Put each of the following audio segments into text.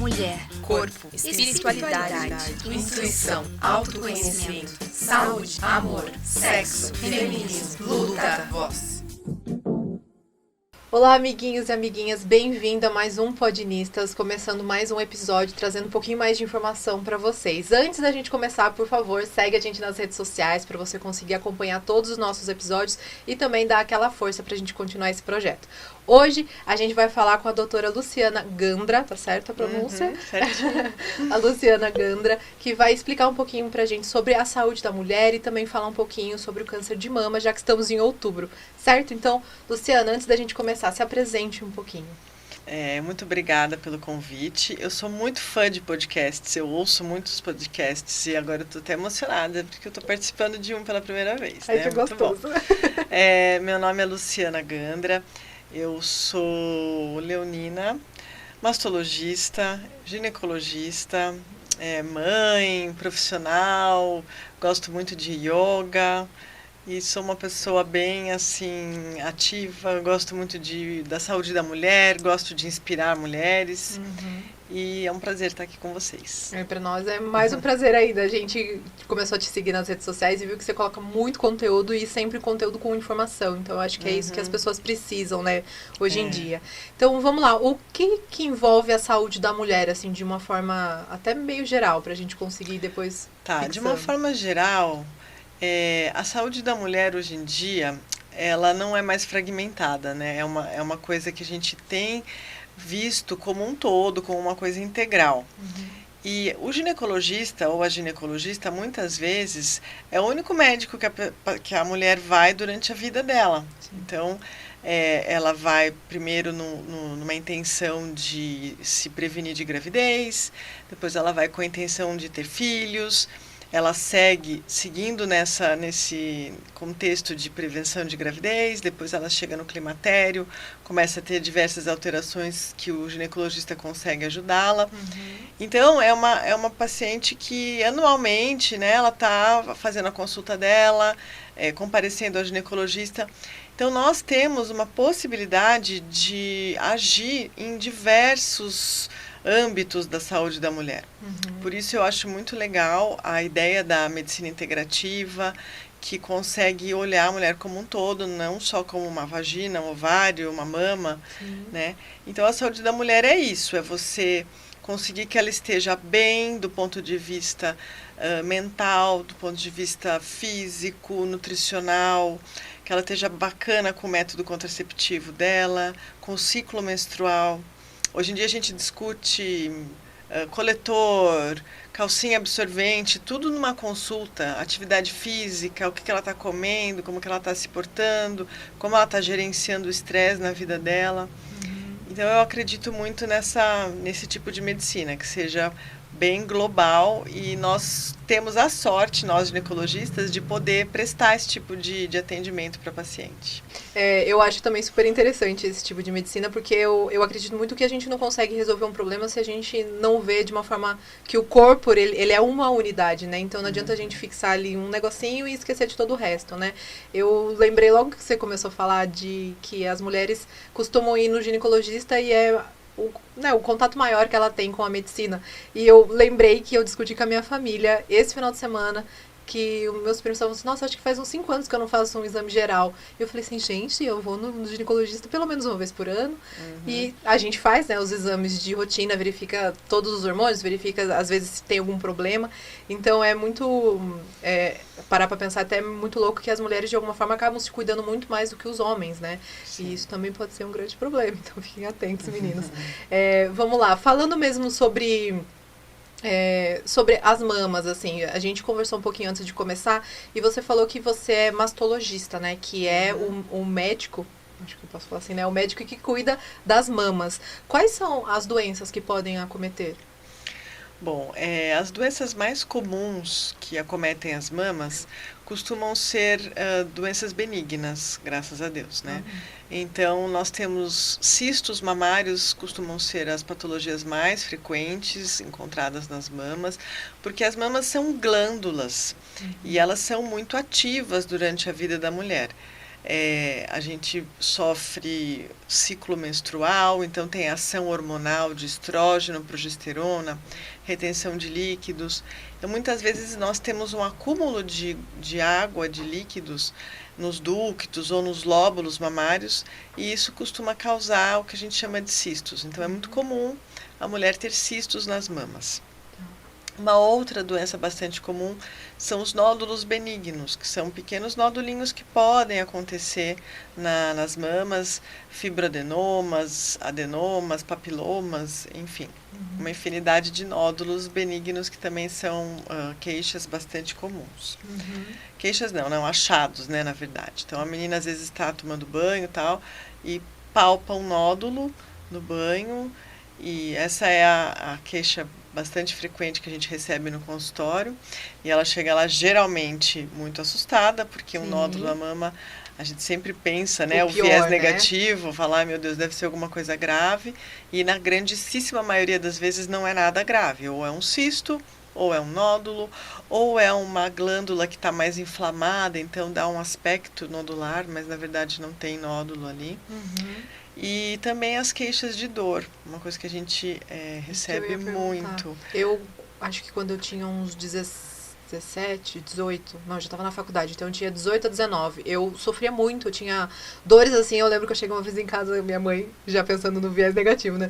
mulher, corpo, espiritualidade, intuição, autoconhecimento, saúde, amor, sexo, feminismo, luta, voz. Olá, amiguinhos e amiguinhas, bem-vindo a mais um Podnistas, começando mais um episódio, trazendo um pouquinho mais de informação para vocês. Antes da gente começar, por favor, segue a gente nas redes sociais para você conseguir acompanhar todos os nossos episódios e também dar aquela força para a gente continuar esse projeto. Hoje, a gente vai falar com a doutora Luciana Gandra, tá certo a pronúncia? Certinho. A Luciana Gandra, que vai explicar um pouquinho pra gente sobre a saúde da mulher e também falar um pouquinho sobre o câncer de mama, já que estamos em outubro, certo? Então, Luciana, antes da gente começar, se apresente um pouquinho. Muito obrigada pelo convite. Eu sou muito fã de podcasts, eu ouço muitos podcasts e agora eu tô até emocionada porque eu tô participando de um pela primeira vez. Ai, né? que Muito gostoso. bom. Meu nome é Luciana Gandra. Eu sou leonina, mastologista, ginecologista, mãe, profissional, gosto muito de yoga e sou uma pessoa bem assim ativa, gosto muito da saúde da mulher, gosto de inspirar mulheres. E é um prazer estar aqui com vocês. Para nós é mais um prazer ainda. A gente começou a te seguir nas redes sociais e viu que você coloca muito conteúdo e sempre conteúdo com informação. Então, eu acho que é isso que as pessoas precisam, né, hoje em dia. Então, vamos lá. O que envolve a saúde da mulher, assim, de uma forma até meio geral, para a gente conseguir depois de uma forma geral, a saúde da mulher hoje em dia, ela não é mais fragmentada, né? É uma coisa que a gente tem visto como um todo, como uma coisa integral. E o ginecologista ou a ginecologista, muitas vezes, é o único médico que a mulher vai durante a vida dela. Então, ela vai primeiro numa intenção de se prevenir de gravidez, depois ela vai com a intenção de ter filhos, ela seguindo nesse contexto de prevenção de gravidez, depois ela chega no climatério, começa a ter diversas alterações que o ginecologista consegue ajudá-la. Então, é uma paciente que anualmente, né, ela está fazendo a consulta dela, comparecendo ao ginecologista. Então, nós temos uma possibilidade de agir em diversos âmbitos da saúde da mulher. Por isso eu acho muito legal a ideia da medicina integrativa, que consegue olhar a mulher como um todo, não só como uma vagina, um ovário, uma mama, né? Então a saúde da mulher é isso, é você conseguir que ela esteja bem do ponto de vista mental, do ponto de vista físico, nutricional, que ela esteja bacana com o método contraceptivo dela, com o ciclo menstrual. Hoje em dia a gente discute coletor, calcinha absorvente, tudo numa consulta, atividade física, o que ela está comendo, como que ela está se portando, como ela está gerenciando o estresse na vida dela. Então eu acredito muito nesse tipo de medicina, que seja bem global, e nós temos a sorte, nós ginecologistas, de poder prestar esse tipo de atendimento para paciente. Eu acho também super interessante esse tipo de medicina, porque eu acredito muito que a gente não consegue resolver um problema se a gente não vê de uma forma que o corpo, ele é uma unidade, né? Então não adianta a gente fixar ali um negocinho e esquecer de todo o resto, né? Eu lembrei logo que você começou a falar de que as mulheres costumam ir no ginecologista e o contato maior que ela tem com a medicina. E eu lembrei que eu discuti com a minha família esse final de semana, que os meus primos estavam assim, nossa, acho que faz uns 5 anos que eu não faço um exame geral. Eu falei assim, gente, eu vou no ginecologista pelo menos uma vez por ano. E a gente faz, né, os exames de rotina, verifica todos os hormônios, verifica às vezes se tem algum problema. Então é muito, parar pra pensar, até muito louco que as mulheres de alguma forma acabam se cuidando muito mais do que os homens, né? Sim. E isso também pode ser um grande problema, então fiquem atentos, meninos. Vamos lá, falando mesmo sobre as mamas, assim, a gente conversou um pouquinho antes de começar e você falou que você é mastologista, né, que é um médico, acho que eu posso falar assim, né, o médico que cuida das mamas. Quais são as doenças que podem acometer? Bom, as doenças mais comuns que acometem as mamas costumam ser doenças benignas, graças a Deus, né? Então, nós temos cistos mamários, costumam ser as patologias mais frequentes encontradas nas mamas, porque as mamas são glândulas e elas são muito ativas durante a vida da mulher. a gente sofre ciclo menstrual, então tem ação hormonal de estrógeno, progesterona, retenção de líquidos. Então, muitas vezes nós temos um acúmulo de água, de líquidos, nos ductos ou nos lóbulos mamários, e isso costuma causar o que a gente chama de cistos. Então, é muito comum a mulher ter cistos nas mamas. Uma outra doença bastante comum são os nódulos benignos, que são pequenos nodulinhos que podem acontecer nas mamas, fibroadenomas, adenomas, papilomas, enfim, uma infinidade de nódulos benignos que também são queixas bastante comuns. Queixas não, achados, né, na verdade. Então a menina às vezes está tomando banho e tal, e palpa um nódulo no banho, e essa é a queixa bastante frequente que a gente recebe no consultório, e ela chega lá geralmente muito assustada, porque um nódulo na mama, a gente sempre pensa, né, o pior, viés negativo, falar, ai meu Deus, deve ser alguma coisa grave, e na grandíssima maioria das vezes não é nada grave, ou é um cisto, ou é um nódulo, ou é uma glândula que está mais inflamada, então dá um aspecto nodular, mas na verdade não tem nódulo ali. E também as queixas de dor, uma coisa que a gente recebe muito. Eu acho que quando eu tinha uns 17, 18, não, eu já estava na faculdade, então eu tinha 18 a 19. Eu sofria muito, eu tinha dores assim, eu lembro que eu cheguei uma vez em casa, minha mãe, já pensando no viés negativo, né?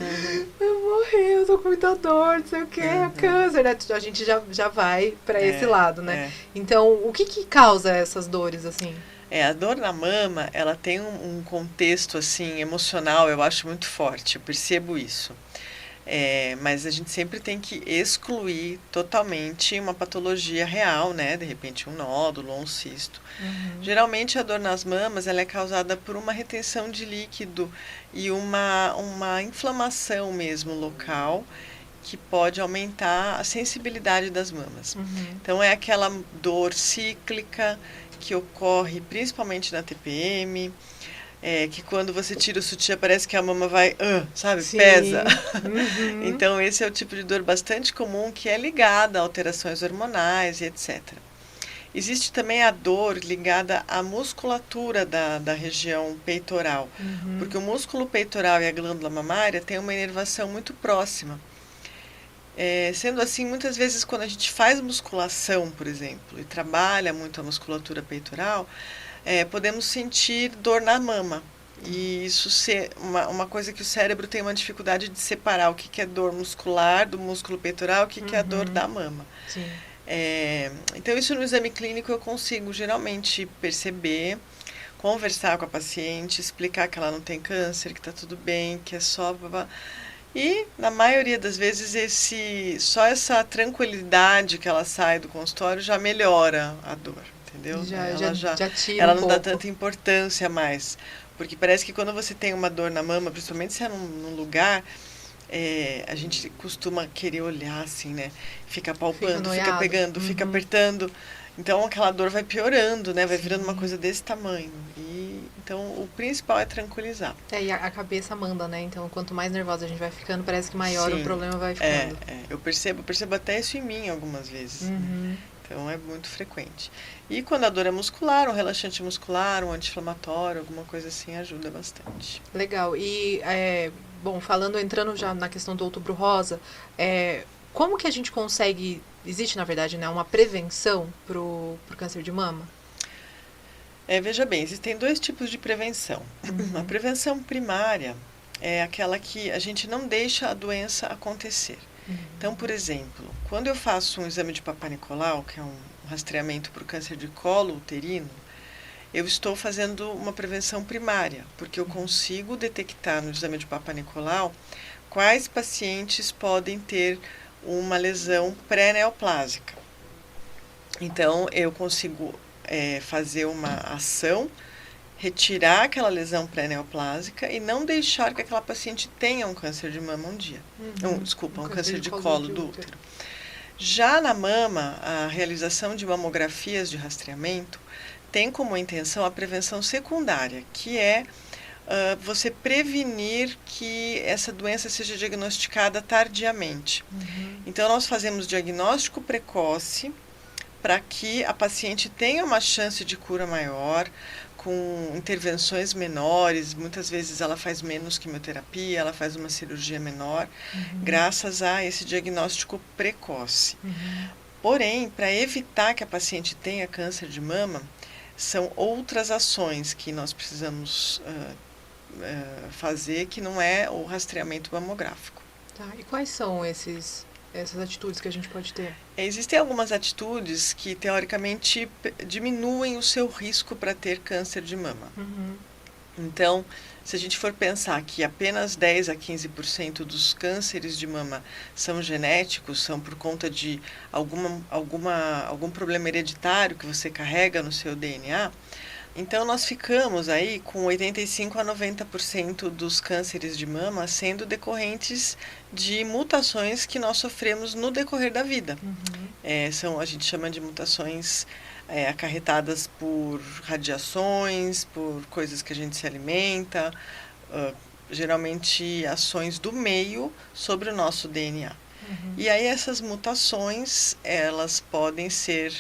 Eu morri, eu tô com muita dor, não sei o que, é câncer, né? A gente já vai para esse lado, né? Então, o que causa essas dores, assim? A dor na mama, ela tem um contexto, assim, emocional, eu acho muito forte, eu percebo isso. Mas a gente sempre tem que excluir totalmente uma patologia real, né? De repente um nódulo ou um cisto. Geralmente a dor nas mamas, ela é causada por uma retenção de líquido e uma inflamação mesmo local, que pode aumentar a sensibilidade das mamas. Então é aquela dor cíclica que ocorre principalmente na TPM, que quando você tira o sutiã parece que a mama vai, sabe, Sim. pesa. Então esse é o tipo de dor bastante comum que é ligada a alterações hormonais e etc. Existe também a dor ligada à musculatura da região peitoral, porque o músculo peitoral e a glândula mamária têm uma inervação muito próxima. Sendo assim, muitas vezes quando a gente faz musculação, por exemplo, e trabalha muito a musculatura peitoral, podemos sentir dor na mama. E isso ser uma coisa que o cérebro tem uma dificuldade de separar o que é dor muscular do músculo peitoral, o que é a dor da mama. Sim. Então isso no exame clínico eu consigo geralmente perceber, conversar com a paciente, explicar que ela não tem câncer, que está tudo bem, que é só... E, na maioria das vezes, só essa tranquilidade que ela sai do consultório já melhora a dor, entendeu? Já tira ela um não pouco. dá tanta importância mais. Porque parece que quando você tem uma dor na mama, principalmente se é num lugar, a gente costuma querer olhar assim, né? Fica palpando, fica pegando, fica apertando. Então, aquela dor vai piorando, né? Vai virando uma coisa desse tamanho. Então, o principal é tranquilizar. E a cabeça manda, né? Então, quanto mais nervosa a gente vai ficando, parece que maior o problema vai ficando. Eu percebo até isso em mim algumas vezes. Né? Então, é muito frequente. E quando a dor é muscular, um relaxante muscular, um anti-inflamatório, alguma coisa assim, ajuda bastante. Legal. E, entrando já na questão do Outubro Rosa, como que a gente consegue... Existe, na verdade, né, uma prevenção pro câncer de mama? Veja bem, existem dois tipos de prevenção. A prevenção primária é aquela que a gente não deixa a doença acontecer. Então, por exemplo, quando eu faço um exame de Papa Nicolau, que é um rastreamento para o câncer de colo uterino, eu estou fazendo uma prevenção primária, porque eu consigo detectar no exame de Papa Nicolau quais pacientes podem ter uma lesão pré-neoplásica. Então, eu consigo fazer uma ação, retirar aquela lesão pré-neoplásica e não deixar que aquela paciente tenha um câncer de mama um dia. Um câncer de colo do útero. Já na mama, a realização de mamografias de rastreamento tem como intenção a prevenção secundária, que é você prevenir que essa doença seja diagnosticada tardiamente. Então, nós fazemos diagnóstico precoce para que a paciente tenha uma chance de cura maior, com intervenções menores, muitas vezes ela faz menos quimioterapia, ela faz uma cirurgia menor, graças a esse diagnóstico precoce. Porém, para evitar que a paciente tenha câncer de mama, são outras ações que nós precisamos fazer, que não é o rastreamento mamográfico. Tá. E quais são essas atitudes que a gente pode ter? Existem algumas atitudes que, teoricamente, diminuem o seu risco para ter câncer de mama. Então, se a gente for pensar que apenas 10 a 15% dos cânceres de mama são genéticos, são por conta de algum problema hereditário que você carrega no seu DNA, então nós ficamos aí com 85 a 90% dos cânceres de mama sendo decorrentes de mutações que nós sofremos no decorrer da vida. A gente chama de mutações acarretadas por radiações, por coisas que a gente se alimenta, geralmente ações do meio sobre o nosso DNA. E aí essas mutações, elas podem ser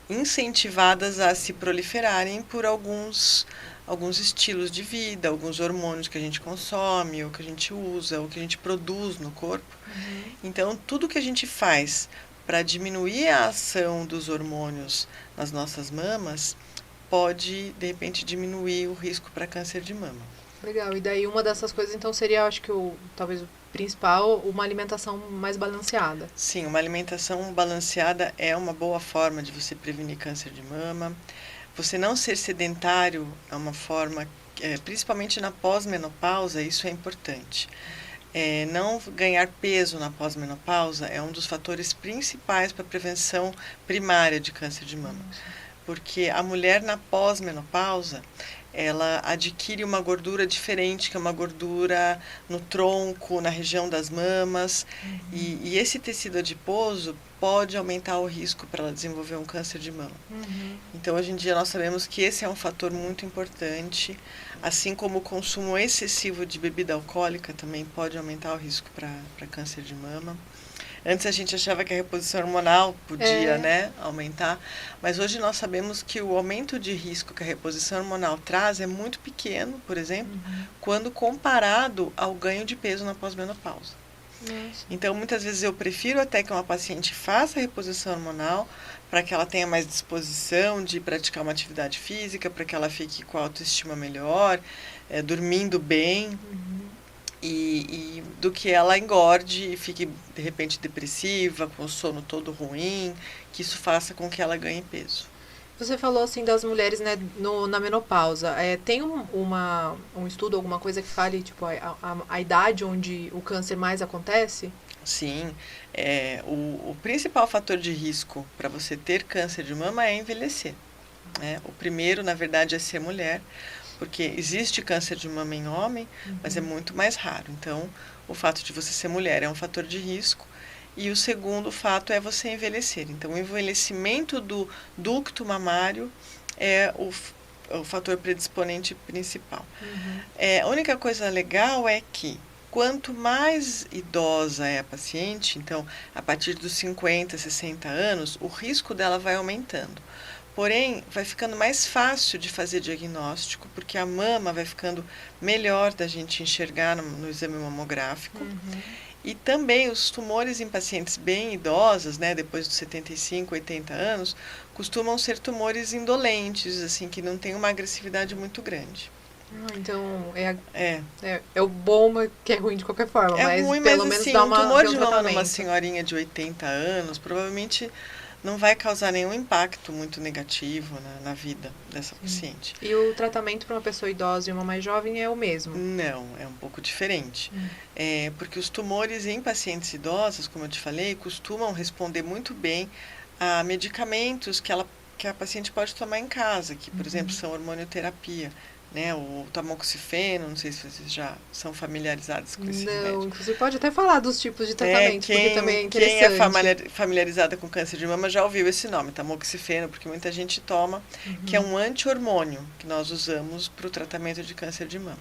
incentivadas a se proliferarem por alguns estilos de vida, alguns hormônios que a gente consome, ou que a gente usa, ou que a gente produz no corpo. Então, tudo que a gente faz para diminuir a ação dos hormônios nas nossas mamas pode, de repente, diminuir o risco para câncer de mama. Legal. E daí uma dessas coisas, então, seria, acho que talvez o principal, uma alimentação mais balanceada. Sim, uma alimentação balanceada é uma boa forma de você prevenir câncer de mama. Você não ser sedentário é uma forma, principalmente na pós-menopausa, isso é importante. Não ganhar peso na pós-menopausa é um dos fatores principais para a prevenção primária de câncer de mama. Porque a mulher na pós-menopausa, ela adquire uma gordura diferente, que é uma gordura no tronco, na região das mamas, e esse tecido adiposo pode aumentar o risco para ela desenvolver um câncer de mama. Então, hoje em dia, nós sabemos que esse é um fator muito importante, assim como o consumo excessivo de bebida alcoólica também pode aumentar o risco para câncer de mama. Antes a gente achava que a reposição hormonal podia aumentar, mas hoje nós sabemos que o aumento de risco que a reposição hormonal traz é muito pequeno, por exemplo, quando comparado ao ganho de peso na pós-menopausa. Então, muitas vezes eu prefiro até que uma paciente faça a reposição hormonal para que ela tenha mais disposição de praticar uma atividade física, para que ela fique com a autoestima melhor, dormindo bem. E do que ela engorde e fique, de repente, depressiva, com o sono todo ruim, que isso faça com que ela ganhe peso. Você falou, assim, das mulheres, né, na menopausa. Tem um estudo, alguma coisa que fale, tipo, a idade onde o câncer mais acontece? Sim. O principal fator de risco para você ter câncer de mama é envelhecer. O primeiro, na verdade, é ser mulher. Porque existe câncer de mama em homem, mas é muito mais raro. Então, o fato de você ser mulher é um fator de risco. E o segundo fato é você envelhecer. Então, o envelhecimento do ducto mamário é o fator predisponente principal. A única coisa legal é que, quanto mais idosa é a paciente, então, a partir dos 50, 60 anos, o risco dela vai aumentando. Porém, vai ficando mais fácil de fazer diagnóstico, porque a mama vai ficando melhor da gente enxergar no exame mamográfico. E também os tumores em pacientes bem idosas, né, depois dos 75, 80 anos, costumam ser tumores indolentes, assim, que não têm uma agressividade muito grande. Então, é o bom, que é ruim de qualquer forma, mas ruim, pelo mas, menos assim, dá um tumor de mama tratamento. numa senhorinha de 80 anos, provavelmente não vai causar nenhum impacto muito negativo na vida dessa paciente. E o tratamento para uma pessoa idosa e uma mais jovem é o mesmo? Não, é um pouco diferente. Porque os tumores em pacientes idosas, como eu te falei, costumam responder muito bem a medicamentos que a paciente pode tomar em casa, que, por exemplo, são hormonioterapia. Né, o tamoxifeno, não sei se vocês já são familiarizados com esse remédio. Não, inclusive pode até falar dos tipos de tratamento, porque também é interessante. Quem é familiarizada com câncer de mama já ouviu esse nome, tamoxifeno, porque muita gente toma, que é um anti-hormônio que nós usamos para o tratamento de câncer de mama.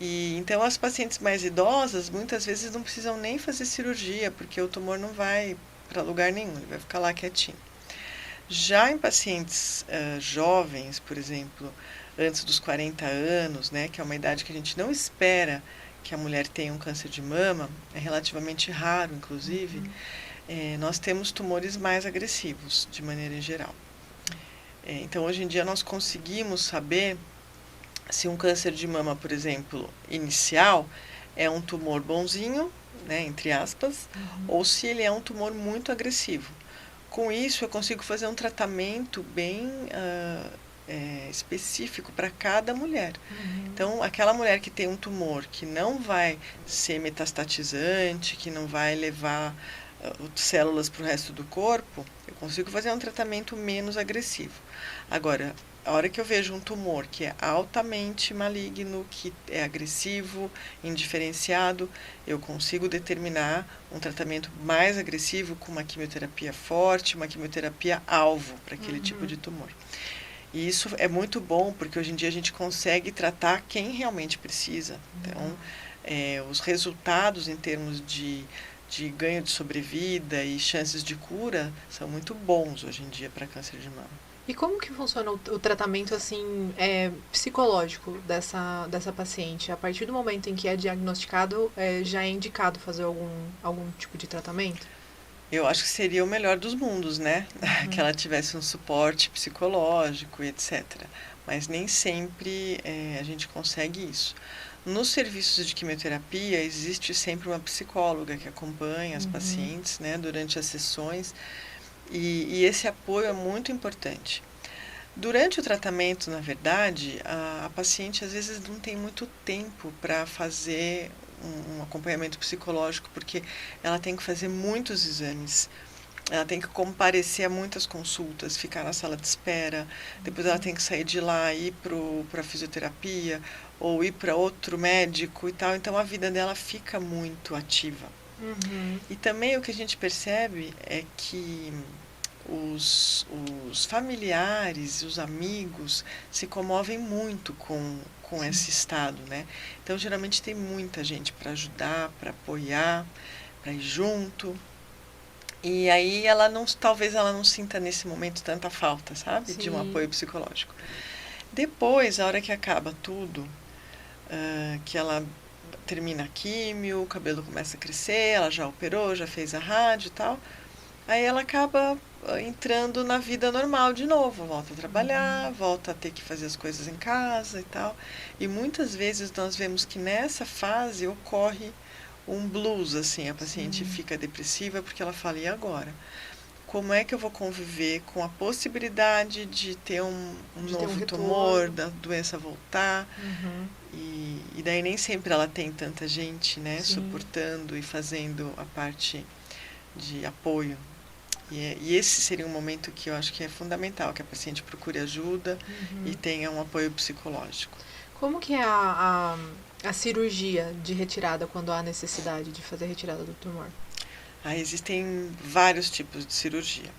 E então as pacientes mais idosas, muitas vezes não precisam nem fazer cirurgia, porque o tumor não vai para lugar nenhum, ele vai ficar lá quietinho. Já em pacientes jovens, por exemplo, antes dos 40 anos, né, que é uma idade que a gente não espera que a mulher tenha um câncer de mama, é relativamente raro, inclusive, nós temos tumores mais agressivos, de maneira em geral. Então, hoje em dia, nós conseguimos saber se um câncer de mama, por exemplo, inicial, é um tumor bonzinho, né, entre aspas, ou se ele é um tumor muito agressivo. Com isso, eu consigo fazer um tratamento bem específico para cada mulher. Então, aquela mulher que tem um tumor que não vai ser metastatizante, que não vai levar células para o resto do corpo, eu consigo fazer um tratamento menos agressivo. Agora, a hora que eu vejo um tumor que é altamente maligno, que é agressivo, indiferenciado, eu consigo determinar um tratamento mais agressivo com uma quimioterapia forte, uma quimioterapia alvo para aquele tipo de tumor. E isso é muito bom, porque hoje em dia a gente consegue tratar quem realmente precisa. Então, os resultados em termos de ganho de sobrevida e chances de cura são muito bons hoje em dia para câncer de mama. E como que funciona o tratamento assim psicológico dessa paciente? A partir do momento em que é diagnosticado, já é indicado fazer algum tipo de tratamento? Eu acho que seria o melhor dos mundos, né? Que ela tivesse um suporte psicológico e etc. Mas nem sempre a gente consegue isso. Nos serviços de quimioterapia, existe sempre uma psicóloga que acompanha as pacientes, né, durante as sessões, e esse apoio é muito importante. Durante o tratamento, na verdade, a paciente às vezes não tem muito tempo para fazer um acompanhamento psicológico, porque ela tem que fazer muitos exames, ela tem que comparecer a muitas consultas, ficar na sala de espera, depois ela tem que sair de lá, ir para a fisioterapia, ou ir para outro médico e tal, então a vida dela fica muito ativa. E também o que a gente percebe é que os familiares, os amigos se comovem muito com esse estado, né? Então, geralmente tem muita gente para ajudar, para apoiar, para ir junto. E aí talvez ela não sinta nesse momento tanta falta, sabe? De um apoio psicológico. Depois, a hora que acaba tudo, que ela termina a químio, o cabelo começa a crescer, ela já operou, já fez a rádio e tal, aí ela acaba entrando na vida normal de novo, volta a trabalhar, volta a ter que fazer as coisas em casa e tal. E muitas vezes nós vemos que nessa fase ocorre um blues, assim, a paciente fica depressiva porque ela fala, e agora? Como é que eu vou conviver com a possibilidade de ter um novo tumor, da doença voltar? E daí nem sempre ela tem tanta gente, né, suportando e fazendo a parte de apoio. E esse seria um momento que eu acho que é fundamental, que a paciente procure ajuda e tenha um apoio psicológico. Como que é a cirurgia de retirada quando há necessidade de fazer a retirada do tumor? Existem vários tipos de cirurgia.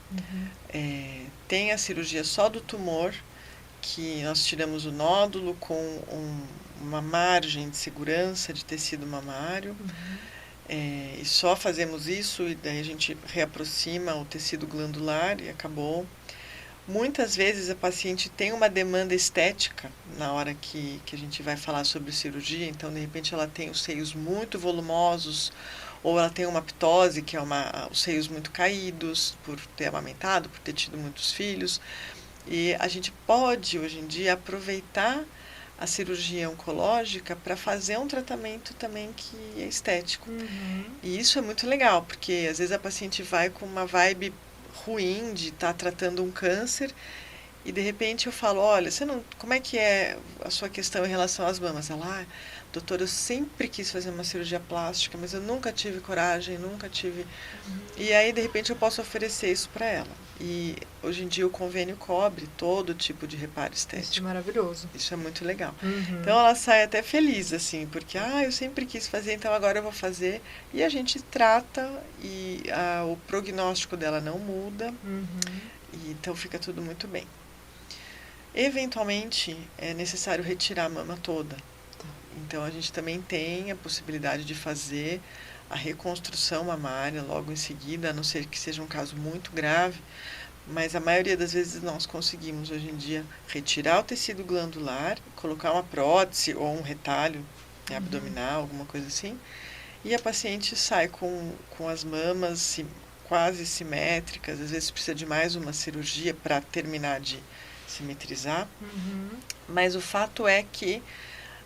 Tem a cirurgia só do tumor, que nós tiramos o nódulo com uma margem de segurança de tecido mamário. E só fazemos isso e daí a gente reaproxima o tecido glandular e acabou. Muitas vezes a paciente tem uma demanda estética na hora que a gente vai falar sobre cirurgia, então de repente ela tem os seios muito volumosos, ou ela tem uma ptose, que é os seios muito caídos, por ter amamentado, por ter tido muitos filhos. E a gente pode, hoje em dia, aproveitar a cirurgia oncológica para fazer um tratamento também que é estético. E isso é muito legal, porque às vezes a paciente vai com uma vibe ruim de estar tratando um câncer e de repente eu falo, olha, como é que é a sua questão em relação às mamas? Ela, doutora, eu sempre quis fazer uma cirurgia plástica, mas eu nunca tive coragem, nunca tive... E aí, de repente, eu posso oferecer isso para ela. E hoje em dia o convênio cobre todo tipo de reparo estético. Isso é maravilhoso. Isso é muito legal. Então ela sai até feliz, assim, porque eu sempre quis fazer, então agora eu vou fazer. E a gente trata e o prognóstico dela não muda. E então fica tudo muito bem. Eventualmente é necessário retirar a mama toda. Então a gente também tem a possibilidade de fazer a reconstrução mamária logo em seguida, a não ser que seja um caso muito grave, Mas a maioria das vezes nós conseguimos, hoje em dia, retirar o tecido glandular, colocar uma prótese ou um retalho abdominal, alguma coisa assim, e a paciente sai com as mamas quase simétricas, às vezes precisa de mais uma cirurgia para terminar de simetrizar. Mas o fato é que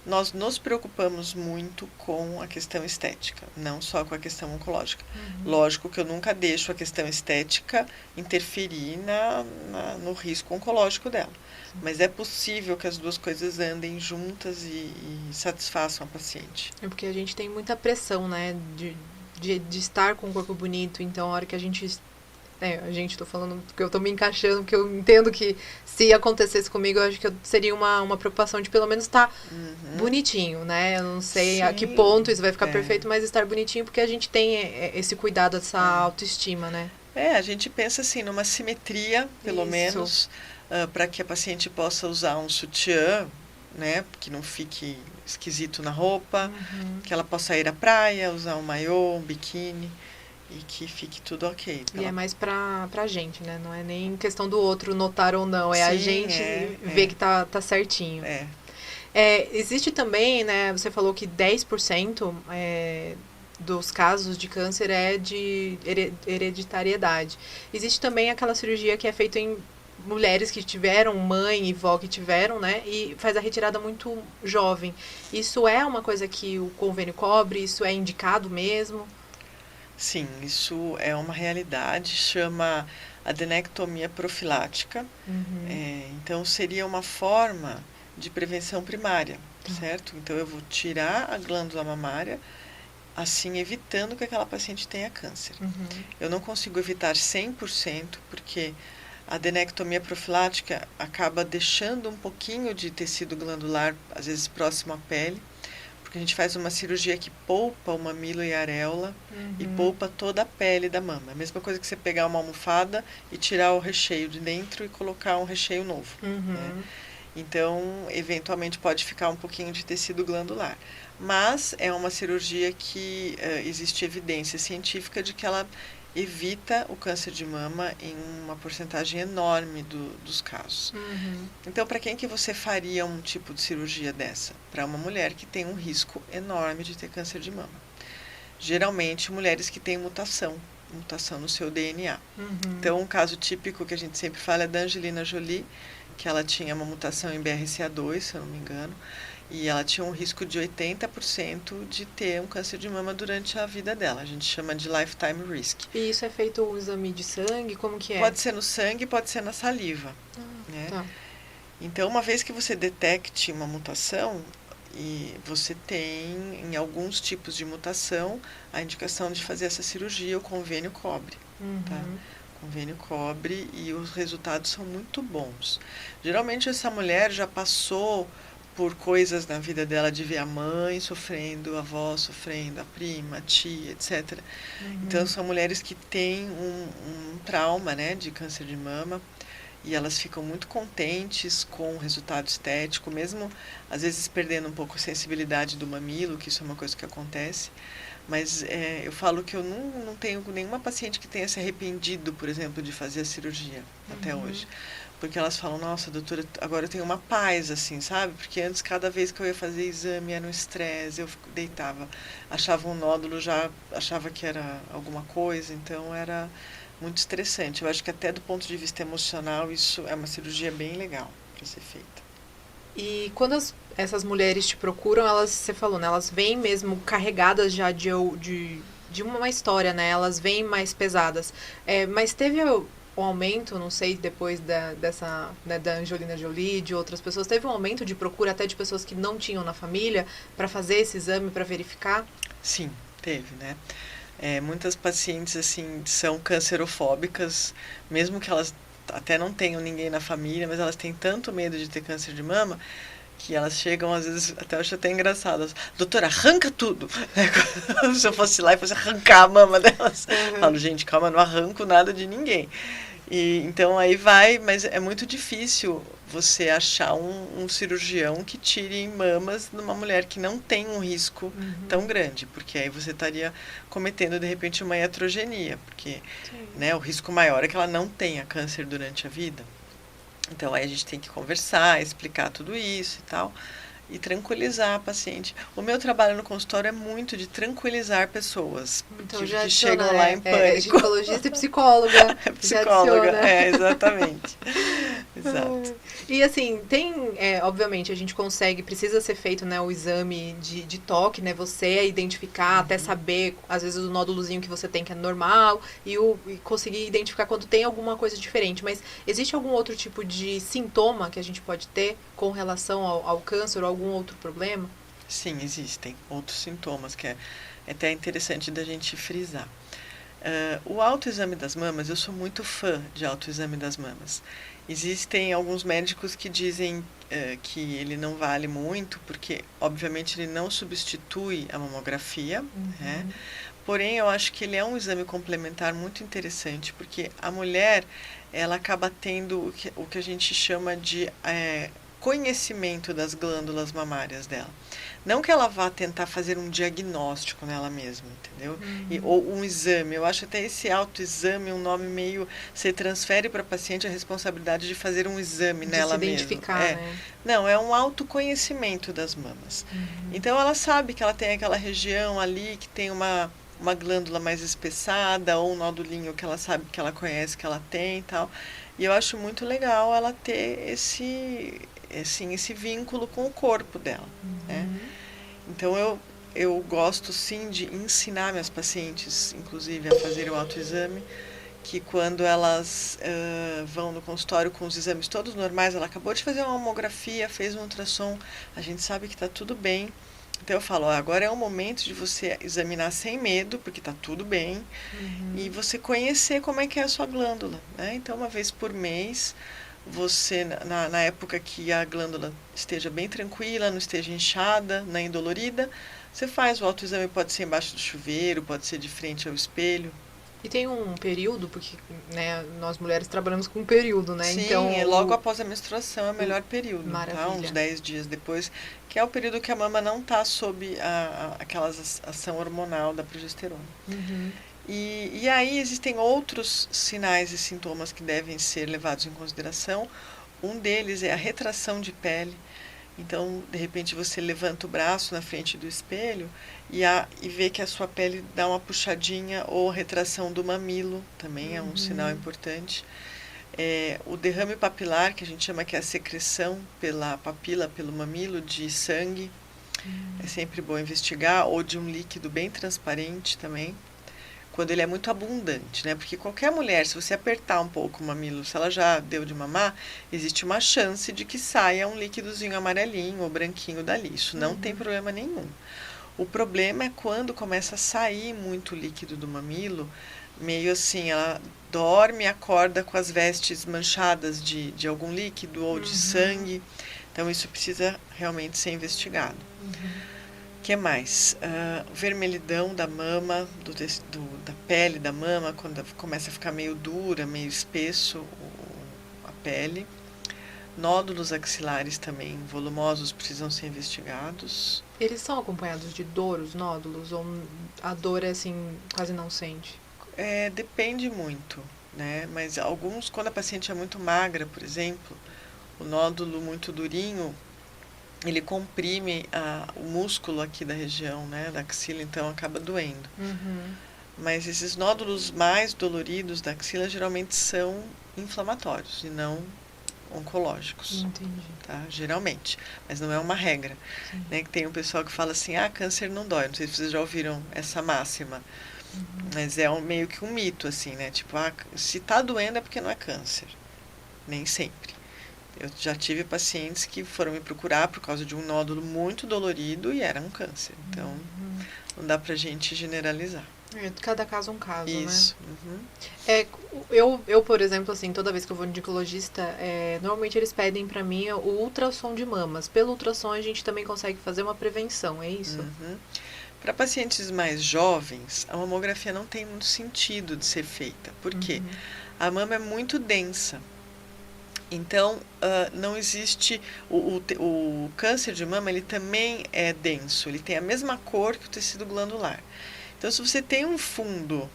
nós nos preocupamos muito com a questão estética, não só com a questão oncológica. Lógico que eu nunca deixo a questão estética interferir no risco oncológico dela. Mas é possível que as duas coisas andem juntas e satisfaçam a paciente. É porque a gente tem muita pressão, né, de estar com um corpo bonito. Então, a hora que a gente tô falando porque eu tô me encaixando, porque eu entendo que se acontecesse comigo, eu acho que seria uma preocupação de pelo menos estar bonitinho, né? Eu não sei a que ponto isso vai ficar perfeito, mas estar bonitinho, porque a gente tem esse cuidado, essa autoestima, né? A gente pensa assim, numa simetria, pelo menos, para que a paciente possa usar um sutiã, né? Que não fique esquisito na roupa, que ela possa ir à praia, usar um maiô, um biquíni. E que fique tudo ok. E é mais pra gente, né? Não é nem questão do outro notar ou não. A gente ver que tá certinho. Existe também, né? Você falou que 10% dos casos de câncer é de hereditariedade. Existe também aquela cirurgia que é feita em mulheres que tiveram, mãe e vó que tiveram, né? E faz a retirada muito jovem. Isso é uma coisa que o convênio cobre? Isso é indicado mesmo? Sim, isso é uma realidade, chama adenectomia profilática. Então, seria uma forma de prevenção primária, certo? Então, eu vou tirar a glândula mamária, assim evitando que aquela paciente tenha câncer. Eu não consigo evitar 100%, porque a adenectomia profilática acaba deixando um pouquinho de tecido glandular, às vezes próximo à pele, porque a gente faz uma cirurgia que poupa o mamilo e a areola e poupa toda a pele da mama. A mesma coisa que você pegar uma almofada e tirar o recheio de dentro e colocar um recheio novo. Né? Então, eventualmente pode ficar um pouquinho de tecido glandular. Mas é uma cirurgia que existe evidência científica de que ela evita o câncer de mama em uma porcentagem enorme dos casos. Então, para quem que você faria um tipo de cirurgia dessa? Para uma mulher que tem um risco enorme de ter câncer de mama. Geralmente, mulheres que têm mutação no seu DNA. Então, um caso típico que a gente sempre fala é da Angelina Jolie, que ela tinha uma mutação em BRCA2, se eu não me engano, e ela tinha um risco de 80% de ter um câncer de mama durante a vida dela. A gente chama de lifetime risk. E isso é feito o exame de sangue? Como que é? Pode ser no sangue, pode ser na saliva. Né? Tá. Então, uma vez que você detecte uma mutação, e você tem, em alguns tipos de mutação, a indicação de fazer essa cirurgia, o convênio cobre. Tá? O convênio cobre e os resultados são muito bons. Geralmente, essa mulher já passou por coisas na vida dela, de ver a mãe sofrendo, a avó sofrendo, a prima, a tia, etc. Então, são mulheres que têm um trauma, né, de câncer de mama, e elas ficam muito contentes com o resultado estético, mesmo às vezes perdendo um pouco a sensibilidade do mamilo, que isso é uma coisa que acontece. Mas eu falo que eu não tenho nenhuma paciente que tenha se arrependido, por exemplo, de fazer a cirurgia até hoje. Porque elas falam, nossa, doutora, agora eu tenho uma paz, assim, sabe? Porque antes, cada vez que eu ia fazer exame, era um estresse, eu deitava, achava um nódulo, já achava que era alguma coisa, então era muito estressante. Eu acho que até do ponto de vista emocional, isso é uma cirurgia bem legal para ser feita. E quando essas mulheres te procuram, você falou, né? Elas vêm mesmo carregadas já de uma história, né? Elas vêm mais pesadas. Mas teve um aumento, não sei, depois dessa, né, da Angelina Jolie, de outras pessoas, teve um aumento de procura até de pessoas que não tinham na família para fazer esse exame, para verificar? Sim, teve, né? Muitas pacientes, assim, são cancerofóbicas, mesmo que elas até não tenham ninguém na família, mas elas têm tanto medo de ter câncer de mama, que elas chegam, às vezes, até eu acho até engraçado. Doutora, arranca tudo. Se eu fosse lá e fosse arrancar a mama delas. Falo, gente, calma, não arranco nada de ninguém. E, então aí vai, mas é muito difícil você achar um cirurgião que tire mamas numa mulher que não tem um risco tão grande, porque aí você estaria cometendo de repente uma iatrogenia, porque né, o risco maior é que ela não tenha câncer durante a vida. Então aí a gente tem que conversar, explicar tudo isso e tal. E tranquilizar a paciente. O meu trabalho no consultório é muito de tranquilizar pessoas então, que já chegam lá em pânico. É ginecologista e psicóloga. É psicóloga, exatamente. Exato. E assim, obviamente, a gente precisa ser feito, né, o exame de toque, né, você identificar, até saber, às vezes, o nódulozinho que você tem que é normal, e conseguir identificar quando tem alguma coisa diferente. Mas existe algum outro tipo de sintoma que a gente pode ter com relação ao câncer ou algum outro problema? Sim, existem outros sintomas que é até interessante da gente frisar. O autoexame das mamas, eu sou muito fã de autoexame das mamas. Existem alguns médicos que dizem que ele não vale muito, porque, obviamente, ele não substitui a mamografia, né? Porém, eu acho que ele é um exame complementar muito interessante, porque a mulher, ela acaba tendo o que a gente chama de conhecimento das glândulas mamárias dela. Não que ela vá tentar fazer um diagnóstico nela mesma, entendeu? Ou um exame. Eu acho até esse autoexame um nome meio... Você transfere para a paciente a responsabilidade de fazer um exame nela mesma. De se identificar, né? Não, é um autoconhecimento das mamas. Então, ela sabe que ela tem aquela região ali que tem uma glândula mais espessada, ou um nodulinho que ela sabe, que ela conhece, que ela tem e tal. E eu acho muito legal ela ter esse vínculo com o corpo dela, né? Então, eu gosto, sim, de ensinar minhas pacientes, inclusive, a fazer o autoexame, que quando elas vão no consultório com os exames todos normais, ela acabou de fazer uma mamografia, fez um ultrassom, a gente sabe que está tudo bem. Então, eu falo, agora é o momento de você examinar sem medo, porque está tudo bem, e você conhecer como é que é a sua glândula, né? Então, uma vez por mês, você, na época que a glândula esteja bem tranquila, não esteja inchada, nem dolorida, você faz o autoexame, pode ser embaixo do chuveiro, pode ser de frente ao espelho. E tem um período, porque, né, nós mulheres trabalhamos com um período, né? Sim, então, logo após a menstruação é o melhor período, tá? Uns 10 dias depois, que é o período que a mama não está sob aquela ação hormonal da progesterona. E aí existem outros sinais e sintomas que devem ser levados em consideração. Um deles é a retração de pele. Então, de repente, você levanta o braço na frente do espelho e vê que a sua pele dá uma puxadinha, ou retração do mamilo, também é um sinal importante. O derrame papilar, que a gente chama que é a secreção pela papila, pelo mamilo, de sangue. É sempre bom investigar, ou de um líquido bem transparente também, quando ele é muito abundante, né? Porque qualquer mulher, se você apertar um pouco o mamilo, se ela já deu de mamar, existe uma chance de que saia um líquidozinho amarelinho ou branquinho dali. Isso não tem problema nenhum. O problema é quando começa a sair muito líquido do mamilo, meio assim, ela dorme e acorda com as vestes manchadas de algum líquido ou de sangue. Então, isso precisa realmente ser investigado. O que mais? Vermelhidão da mama, da pele da mama, quando começa a ficar meio dura, meio espesso a pele. Nódulos axilares também volumosos precisam ser investigados. Eles são acompanhados de dor, os nódulos? Ou a dor é assim, quase não sente? Depende muito, né? Mas alguns, quando a paciente é muito magra, por exemplo, o nódulo muito durinho, ele comprime o músculo aqui da região, né, da axila, então acaba doendo. Mas esses nódulos mais doloridos da axila geralmente são inflamatórios e não oncológicos. Entendi. Tá? Geralmente, mas não é uma regra. Né? Que tem um pessoal que fala assim, câncer não dói. Não sei se vocês já ouviram essa máxima. Mas é meio que um mito, assim, né? Tipo, se tá doendo é porque não é câncer. Nem sempre. Eu já tive pacientes que foram me procurar por causa de um nódulo muito dolorido e era um câncer. Então, não dá pra gente generalizar. Cada caso é um caso, Isso. né? Eu, por exemplo, assim, toda vez que eu vou no ginecologista, normalmente eles pedem pra mim o ultrassom de mamas. Pelo ultrassom a gente também consegue fazer uma prevenção, é isso? Para pacientes mais jovens, a mamografia não tem muito sentido de ser feita. Por quê? a mama é muito densa. Então, não existe... O câncer de mama, ele também é denso. Ele tem a mesma cor que o tecido glandular. Então, se você tem um fundo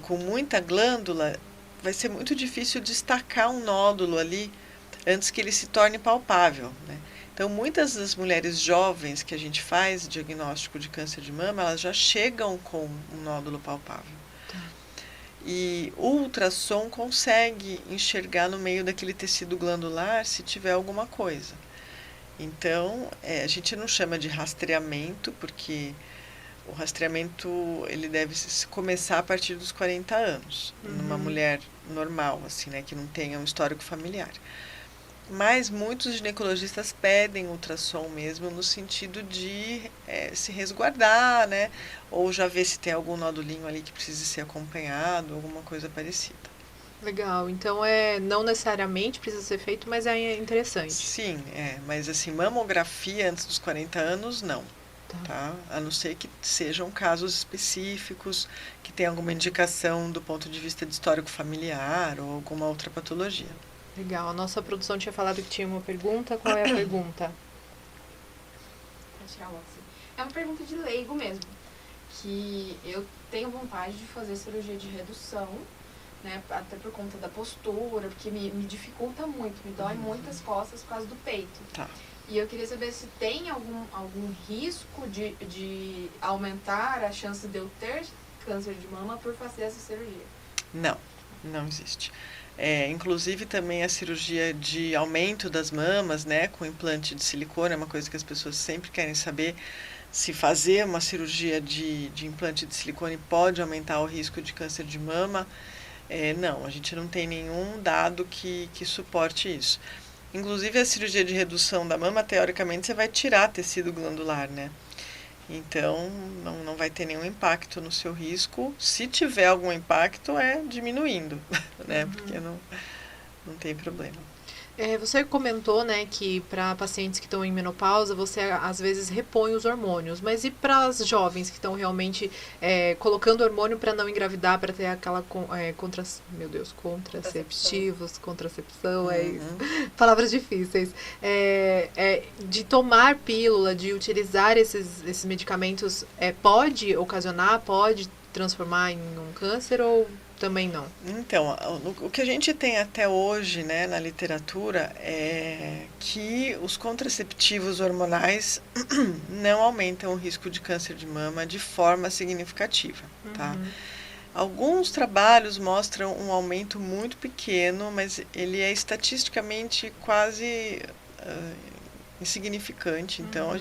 com muita glândula, vai ser muito difícil destacar um nódulo ali antes que ele se torne palpável, né? Então, muitas das mulheres jovens que a gente faz diagnóstico de câncer de mama, elas já chegam com um nódulo palpável. Tá. E o ultrassom consegue enxergar no meio daquele tecido glandular se tiver alguma coisa. Então, a gente não chama de rastreamento, porque o rastreamento ele deve começar a partir dos 40 anos, numa mulher normal, assim, né, que não tenha um histórico familiar. Mas muitos ginecologistas pedem ultrassom mesmo no sentido de se resguardar, né? Ou já ver se tem algum nodulinho ali que precisa ser acompanhado, alguma coisa parecida. Legal, então não necessariamente precisa ser feito, mas é interessante. Sim, mas assim, mamografia antes dos 40 anos, não. Tá? A não ser que sejam casos específicos, que tenham alguma indicação do ponto de vista de histórico familiar ou alguma outra patologia. Legal, a nossa produção tinha falado que tinha uma pergunta. Qual é a pergunta? É uma pergunta de leigo mesmo. Que eu tenho vontade de fazer cirurgia de redução, né? Até por conta da postura, porque me dificulta muito, me dói muitas costas por causa do peito. Tá. E eu queria saber se tem algum risco de aumentar a chance de eu ter câncer de mama por fazer essa cirurgia. Não, não existe. Inclusive também a cirurgia de aumento das mamas, né, com implante de silicone, é uma coisa que as pessoas sempre querem saber, se fazer uma cirurgia de implante de silicone pode aumentar o risco de câncer de mama. Não, a gente não tem nenhum dado que suporte isso. Inclusive a cirurgia de redução da mama, teoricamente, você vai tirar tecido glandular, né? Então, não vai ter nenhum impacto no seu risco. Se tiver algum impacto, diminuindo, né? Porque não tem problema. Você comentou, né, que para pacientes que estão em menopausa, você às vezes repõe os hormônios. Mas e para as jovens que estão realmente colocando hormônio para não engravidar, para ter aquela contracepção, palavras difíceis. De tomar pílula, de utilizar esses medicamentos, pode ocasionar, pode transformar em um câncer ou também não? Então, o que a gente tem até hoje, né, na literatura é que os contraceptivos hormonais não aumentam o risco de câncer de mama de forma significativa, tá? Alguns trabalhos mostram um aumento muito pequeno, mas ele é estatisticamente quase insignificante. Então,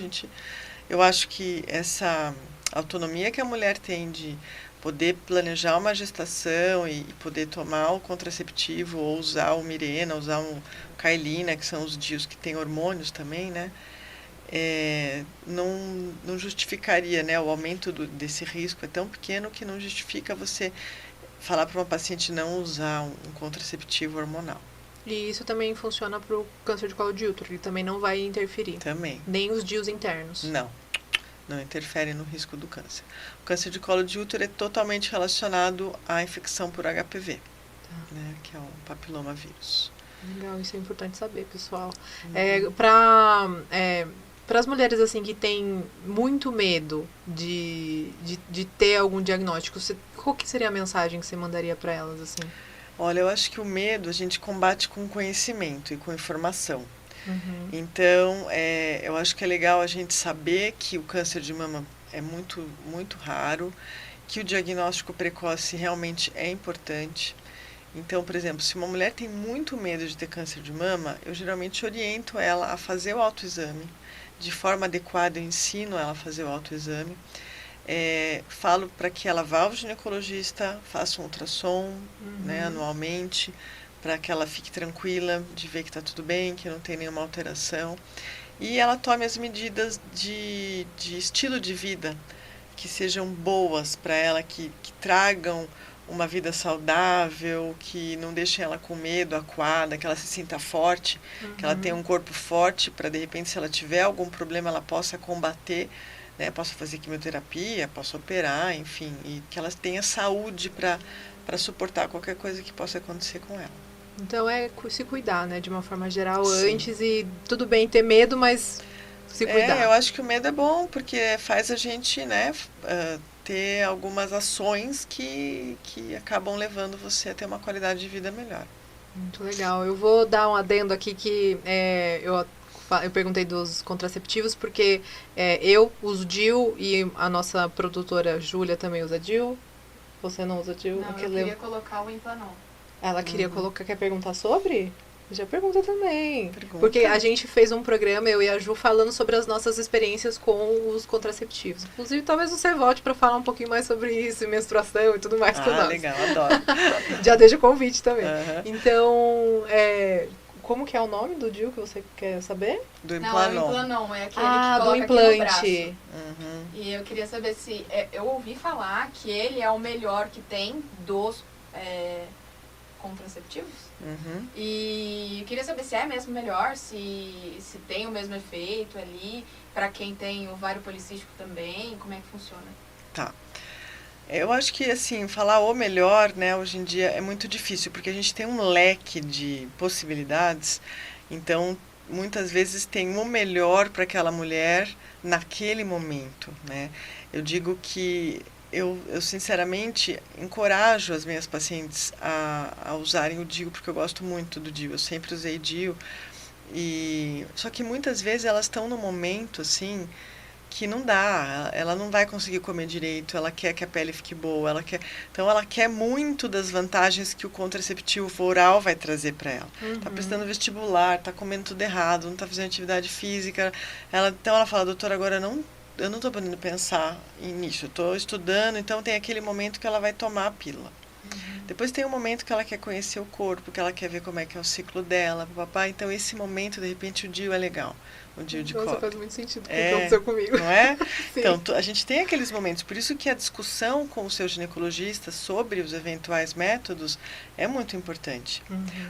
eu acho que essa autonomia que a mulher tem de poder planejar uma gestação e poder tomar o contraceptivo, ou usar o Mirena, usar o Cailina, que são os DIUs que têm hormônios também, né? Não justificaria, né? O aumento desse risco é tão pequeno que não justifica você falar para uma paciente não usar um contraceptivo hormonal. E isso também funciona para o câncer de colo de útero, ele também não vai interferir? Também. Nem os DIUs internos? Não interfere no risco do câncer. O câncer de colo de útero é totalmente relacionado à infecção por HPV, né, que é o papilomavírus. Legal, isso é importante saber, pessoal. Para as mulheres assim que têm muito medo de ter algum diagnóstico, qual que seria a mensagem que você mandaria para elas assim? Olha, eu acho que o medo a gente combate com conhecimento e com informação. Então, eu acho que é legal a gente saber que o câncer de mama é muito, muito raro, que o diagnóstico precoce realmente é importante. Então, por exemplo, se uma mulher tem muito medo de ter câncer de mama, eu geralmente oriento ela a fazer o autoexame. De forma adequada, eu ensino ela a fazer o autoexame. Falo para que ela vá ao ginecologista, faça um ultrassom, né, anualmente, para que ela fique tranquila de ver que está tudo bem, que não tem nenhuma alteração. E ela tome as medidas de estilo de vida que sejam boas para ela, que tragam uma vida saudável, que não deixem ela com medo, acuada, que ela se sinta forte, que ela tenha um corpo forte para, de repente, se ela tiver algum problema, ela possa combater, né, possa fazer quimioterapia, possa operar, enfim, e que ela tenha saúde para para suportar qualquer coisa que possa acontecer com ela. Então é se cuidar, né? De uma forma geral, Sim. antes, e tudo bem ter medo, mas se cuidar. Eu acho que o medo é bom, porque faz a gente, né, ter algumas ações que acabam levando você a ter uma qualidade de vida melhor. Muito legal. Eu vou dar um adendo aqui que eu perguntei dos contraceptivos porque eu uso DIU e a nossa produtora Júlia também usa DIU. Você não usa DIU? Não, eu queria colocar o Implanon. Ela queria colocar, quer perguntar sobre? Já pergunta também. Pergunta. Porque a gente fez um programa, eu e a Ju, falando sobre as nossas experiências com os contraceptivos. Inclusive, talvez você volte para falar um pouquinho mais sobre isso, menstruação e tudo mais com nós. Legal, adoro. Já deixa o convite também. Uhum. Então, como que é o nome do DIU que você quer saber? Do Não, Implanon. é o Implanon, é aquele que Do coloca implante. aqui no braço. Uhum. E eu queria saber se... eu ouvi falar que ele é o melhor que tem dos contraceptivos. Uhum. E eu queria saber se é mesmo melhor, se tem o mesmo efeito ali, para quem tem ovário policístico também, como é que funciona? Tá. Eu acho que, assim, falar o melhor, né, hoje em dia é muito difícil, porque a gente tem um leque de possibilidades, então, muitas vezes tem o melhor para aquela mulher naquele momento, né? Eu digo que eu sinceramente encorajo as minhas pacientes a usarem o DIU, porque eu gosto muito do DIU, eu sempre usei DIU, só que muitas vezes elas estão num momento, assim, que não dá, ela não vai conseguir comer direito, ela quer que a pele fique boa, então ela quer muito das vantagens que o contraceptivo oral vai trazer para ela. Tá prestando vestibular, tá comendo tudo errado, não tá fazendo atividade física, então ela fala, doutora, agora eu não estou podendo pensar nisso, eu estou estudando, então tem aquele momento que ela vai tomar a pílula. Depois tem um momento que ela quer conhecer o corpo, que ela quer ver como é que é o ciclo dela, papapá. Então esse momento, de repente, o DIU é legal. O DIU de cobre. Faz muito sentido com o que aconteceu comigo. Não é? Então, a gente tem aqueles momentos. Por isso que a discussão com o seu ginecologista sobre os eventuais métodos é muito importante.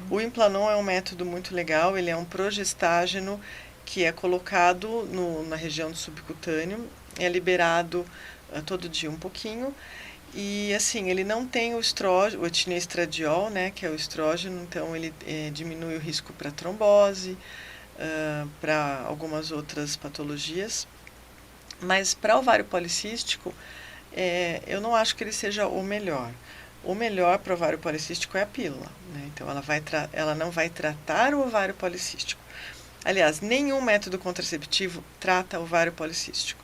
O Implanon é um método muito legal, ele é um progestágeno que é colocado na região do subcutâneo, é liberado todo dia um pouquinho, e assim, ele não tem o estrógeno, o etinoestradiol, né, que é o estrógeno, então ele diminui o risco para trombose, para algumas outras patologias, mas para ovário policístico, eu não acho que ele seja o melhor. O melhor para o ovário policístico é a pílula, né? Então ela não vai tratar o ovário policístico. Aliás, nenhum método contraceptivo trata o ovário policístico.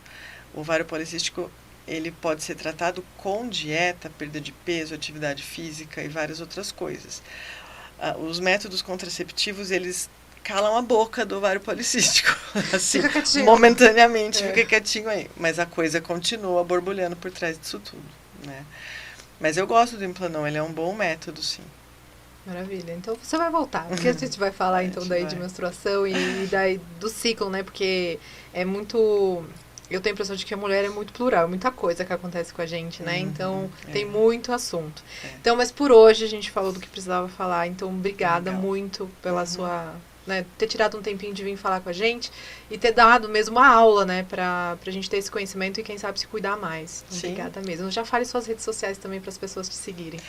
O ovário policístico, ele pode ser tratado com dieta, perda de peso, atividade física e várias outras coisas. Os métodos contraceptivos, eles calam a boca do ovário policístico, assim, momentaneamente, fica quietinho aí. Mas a coisa continua borbulhando por trás disso tudo, né? Mas eu gosto do Implanon, ele é um bom método, sim. Maravilha. Então você vai voltar, porque a gente vai falar então daí de menstruação e daí do ciclo, né? Porque é muito... Eu tenho a impressão de que a mulher é muito plural, é muita coisa que acontece com a gente, né? Então tem muito assunto. Então, mas por hoje a gente falou do que precisava falar, então obrigada muito pela sua... Né, ter tirado um tempinho de vir falar com a gente e ter dado mesmo uma aula, né, pra gente ter esse conhecimento e quem sabe se cuidar mais. Então, obrigada mesmo. Já fale suas redes sociais também para as pessoas te seguirem.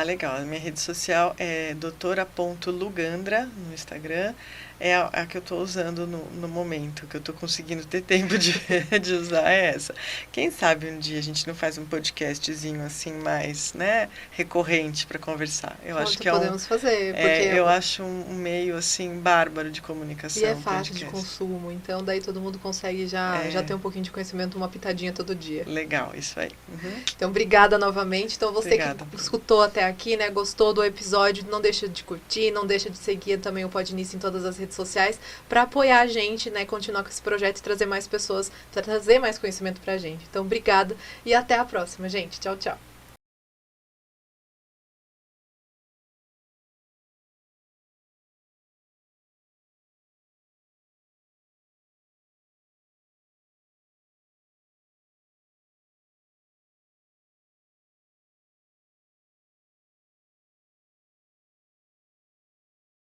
Legal. A minha rede social é doutora.lugandra no Instagram. É a que eu estou usando no momento, que eu estou conseguindo ter tempo de usar essa. Quem sabe um dia a gente não faz um podcastzinho assim mais, né, recorrente para conversar. Eu acho que podemos fazer, porque eu acho um meio assim bárbaro de comunicação. E é fácil de consumo, então daí todo mundo consegue já ter um pouquinho de conhecimento, uma pitadinha todo dia. Legal, isso aí. Então, obrigada novamente. Então, você que escutou até aqui, né, gostou do episódio, não deixa de curtir, não deixa de seguir também o Podnice em todas as redes sociais para apoiar a gente, né, continuar com esse projeto e trazer mais pessoas, trazer mais conhecimento pra gente. Então, obrigada e até a próxima, gente. Tchau, tchau.